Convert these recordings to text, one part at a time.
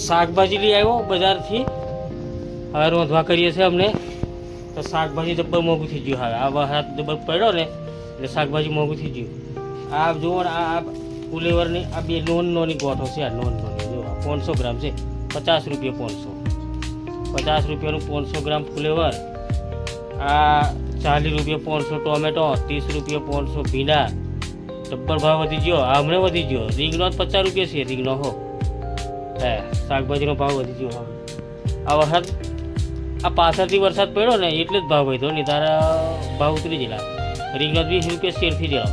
શાકભાજી લઈ આવ્યો બજારથી. હવે રોંધવા કરીએ છીએ અમને. તો શાકભાજી જબ્બર મોંઘું થઈ ગયું. હવે આ વરસાદ જબ્બર પડ્યો ને એટલે શાકભાજી મોંઘું થઈ ગયું. આ જુઓ ને આ ફુલેવરની આ બે નોની ગોઠો છે. આ નોની જો 500 ગ્રામ છે, 50 રૂપિયા 50 રૂપિયાનું 500 ગ્રામ ફુલેવર. આ 40 રૂપિયા 500 ટોમેટો, 30 રૂપિયા 500 ભીંડા. જબ્બર ભાવ વધી ગયો. આ હમણાં વધી ગયો. રીંગણો 50 રૂપિયા છે. રીંગણો હો શાકભાજીનો ભાવ વધી ગયો. હવે આ વરસાદ આ પાછળથી વરસાદ પડ્યો ને એટલે જ ભાવ વધ્યો. નહીં તારા ભાવ ઉતરી ગયેલા. રીંગણો 20 રૂપિયા શેરથી ગયેલો,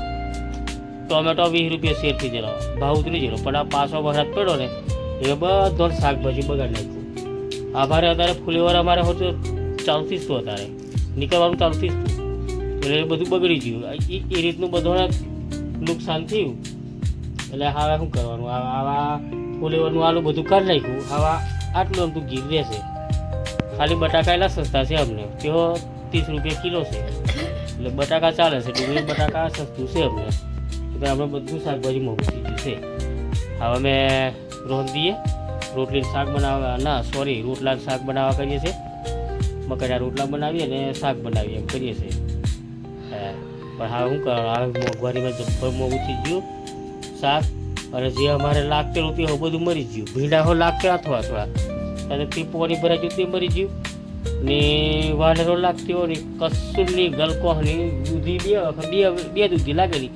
ટોમેટો 20 રૂપિયા શેરથી ગયેલો, ભાવ ઉતરી ગયેલો. પણ આ પાછો વરસાદ પડ્યો ને એ બધો શાકભાજી બગાડી નાખ્યું. આભારે અત્યારે ફુલેવર અમારે હોતું ચાલતી જ હતું, અત્યારે નીકળવાનું ચાલતી જ હતું. એટલે એ બધું બગડી ગયું. એ રીતનું બધાને નુકસાન થયું. એટલે હવે શું કરવાનું? આવા ફુલેવરનું આલું બધું કરી નાખ્યું. હવે આટલું આમ તો ગીર રહેશે. ખાલી બટાકા એટલા સસ્તા છે અમને. તેઓ 30 રૂપિયા કિલો છે. એટલે બટાકા ચાલે છે. ડુંગળી બટાકા સસ્તું છે અમને. એટલે અમે બધું શાકભાજી મોંઘું થઈ ગયું છે. હવે અમે રોંધીએ, રોટલીનું શાક બનાવવા, ના સોરી રોટલાનું શાક બનાવવા કરીએ છીએ. મકાઈના રોટલા બનાવીએ અને શાક બનાવીએ એમ કરીએ છીએ. પણ હવે શું કરવાનું? હવે મોંઘવારીમાં જબ્બર મોંઘું થઈ ગયું શાક. અને જે અમારે લાગતે રૂપિયા બધું મરી ગયું. ભીંડા હો લાગતે અથવા થોડા અને પીપોની ભરાઈ ગયું તે મરી ગયું. ને વાનરો લાગતી હોય ને કશું નહીં, ગલકો નહીં, દૂધી બે દૂધી લાગેલી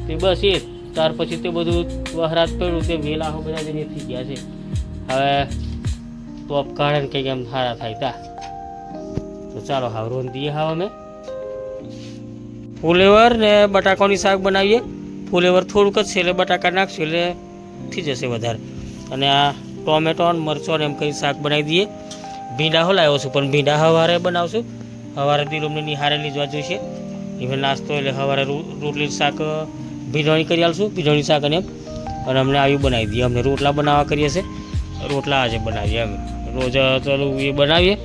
તે બસ એ. ત્યાર પછી તે બધું વહરાત પડ્યું તે વેલા હો બધા જઈને થઈ ગયા છે. હવે ટોપ કાઢે ને કંઈક એમ સારા થાય તા. તો ચાલો હવે રોંધીએ. હવે અમે ફુલેવર ને બટાકાની શાક બનાવીએ. ફુલેવર થોડુંક જ છે એટલે બટાકા નાખશું એટલે થઈ જશે વધારે. અને આ ટોમેટો અને મરચો ને એમ કંઈ શાક બનાવી દઈએ. ભીંડા હો લાવ્યો છું, પણ ભીંડા સવારે બનાવશું. સવારે દિલોમને નિહારે લીધવા જોઈશે. એમાં નાસ્તો એટલે સવારે રોટલી શાક ભીંડોણી કરી આલશું. ભીંડોણી શાક અને એમ અને અમને આવ્યું બનાવી દઈએ. અમને રોટલા બનાવવા કરીએ છીએ. રોટલા આજે બનાવીએ એમ. રોજ ચાલુ એ બનાવીએ.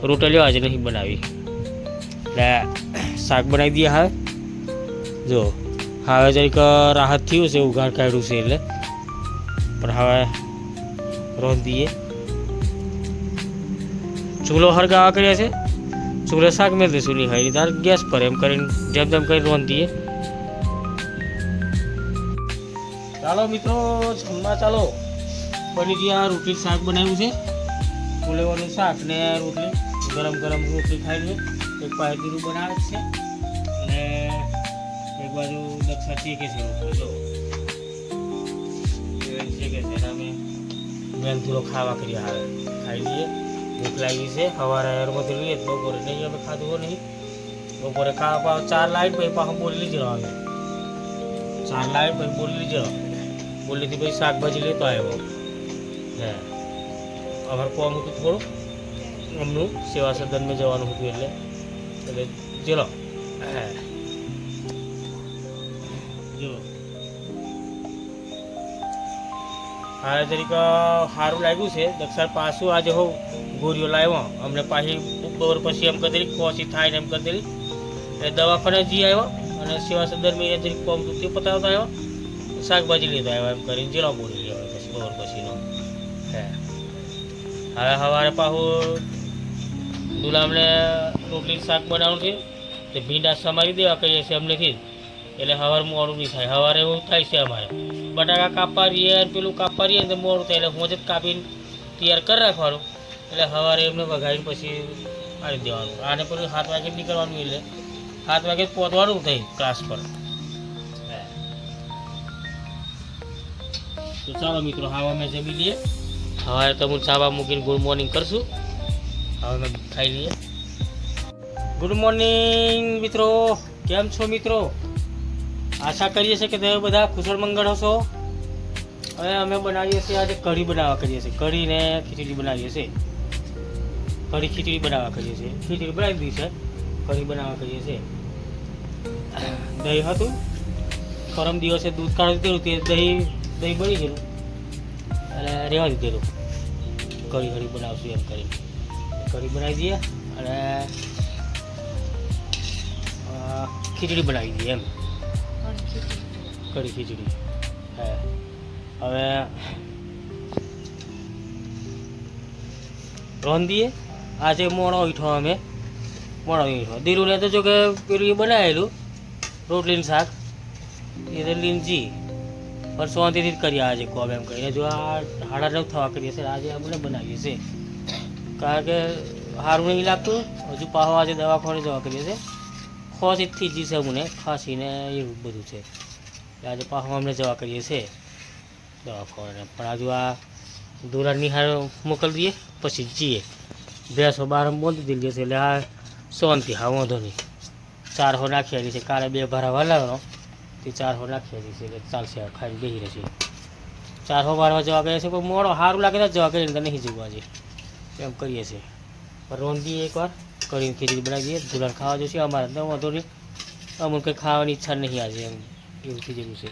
રોટલીઓ આજે નહીં બનાવી. એટલે શાક બનાવી દઈએ. હવે જો હવે જરીક રાહત થયું છે. ઉઘાડ કાઢ્યું છે એટલે. પણ હવે રોંધીએ. ચૂલો હળગાવા કરીએ છે. ચૂલે શાક મેળ દઈશું. નહીં હોય તાર ગેસ પર એમ કરીને જેમ તેમ કરીને રોંધીએ. ચાલો મિત્રો જમવા ચાલો. બની ગયા રોટલી શાક બનાવ્યું છે. ફુલેવરનું શાક ને રોટલી ગરમ ગરમ રોટલી ખાઈ લઈએ. એક પાસે દીરું બનાવે છે અને એક બાજુ દક્ષા શેકે છે રોટલી. જો શેકે છે અમે મેન થોડો ખાવા કરીએ. હવે ખાઈ લઈએ. ભૂખ લાગી છે. સવારે એરમાંથી લઈએ બપોરે નહીં અમે ખાધું નહીં. બપોરે ખાવા 4 લાઈટ ભાઈ પાછું બોલી લીધે અમે 4 લાઈટ ભાઈ બોલી લીધે. બોલીથી ભાઈ શાકભાજી લેતો આવ્યો. હે અમારે કોમ હતું થોડું એમનું સેવા સદનમાં જવાનું હતું એટલે ચલો. હે જો હા જરીક સારું લાગ્યું છે. દક્ષાર પાછું આજે હોઉં ગોળીઓ લાવ્યો અમને. પાછી બપોર પછી એમ કરી ખોસી થાય ને એમ કરી એટલે દવાખાને જઈ આવ્યો અને સેવા સદનમાં જરીક કોમ હતું તે પતાવતા આવ્યો. શાકભાજી લેતો આવ્યો એમ કરીને જેલો બોલી લેવાય પછી બપોર પછીનો. હે હવે સવારે પાછું ગુલામને રોટલી શાક બનાવવાનું છે. તે ભીંડા સમારી દેવા કહીએ છીએ અમનેથી. એટલે સવારે મોડું નહીં થાય. સવારે એવું થાય છે અમારે બટાકા કાપવા રહીએ અને પેલું કાપવા રહીએ ને મોડું થાય. એટલે હું જ કાપીને તૈયાર કરી રાખવાનું. એટલે સવારે એમને વઘારીને પછી મારી દેવાનું. આને પેલું 7 વાગે નીકળવાનું એટલે 7 વાગે પહોંચવાનું થાય ક્લાસ પર. તો ચાલો મિત્રો હવે અમે જમી લઈએ. સવારે તમે ચાવા મૂકીને ગુડ મોર્નિંગ કરશું. હવે અમે ખાઈ લઈએ. ગુડ મોર્નિંગ મિત્રો, કેમ છો મિત્રો? આશા કરીએ છીએ કે તમે બધા કુશળ મંગળ હશો. હવે અમે બનાવીએ છીએ આજે કઢી બનાવવા કરીએ છીએ. કઢી ને ખીચડી બનાવીએ છીએ. કઢી ખીચડી બનાવવા કરીએ છીએ. ખીચડી બનાવી દીધી છે. કઢી બનાવવા કરીએ છીએ. દહીં હતું પરમ દિવસે દૂધ કાઢી દીધેલું. તે દહીં બળી ગયેલું અને રહેવા દીધેલું. કઢી કઢી બનાવશું એમ કરીને કઢી બનાવી દઈએ અને ખીચડી બનાવી દઈએ એમ. કઢી ખીચડી. હવે રોંધીએ. આજે મોણો ઈઠો અમે મોણો ઈઠો દીરુને તો જો કે પેલું એ બનાવેલું રોટલીનું શાક એ તો લીંજી પણ શાંતિથી જ કરીએ આજે કોમ એમ કહીને જો આ 9:30 થવા કરીએ છે આજે આપણે બનાવીએ છીએ કારણ કે સારું નહીં લાગતું હજુ પાછો આજે દવાખાને જવા કરીએ છીએ ખોસી થઈ જશે અમને ખાંસીને એવું બધું છે આજે પાછો અમને જવા કરીએ છીએ દવાખાને પણ હજુ આ દોરા નિહાળ મોકલી દઈએ પછી જઈએ ભેંસો બહાર બોલી દીધી છે એટલે આ શાંતિ હા વાંધો નહીં 4 હો નાખી આવી છે કાલે 2 ભારા વાલાનો તે 4 હો નાખી આવી છે એટલે ચાલશે ખાઈને બેસી રહેશે 4 હો વારવા જવા કરીએ છીએ પણ મોડો સારું લાગે તો જવા કરીને નહીં જવું આજે એમ કરીએ છીએ પણ રોંધીએ એકવાર કરીને ખીચડી બનાવી દઈએ દુલ્હન ખાવા જશે અમારે તો વાંધો નહીં અમુક કંઈ ખાવાની ઈચ્છા નહીં આજે એમ એવું થઈ ગયું છે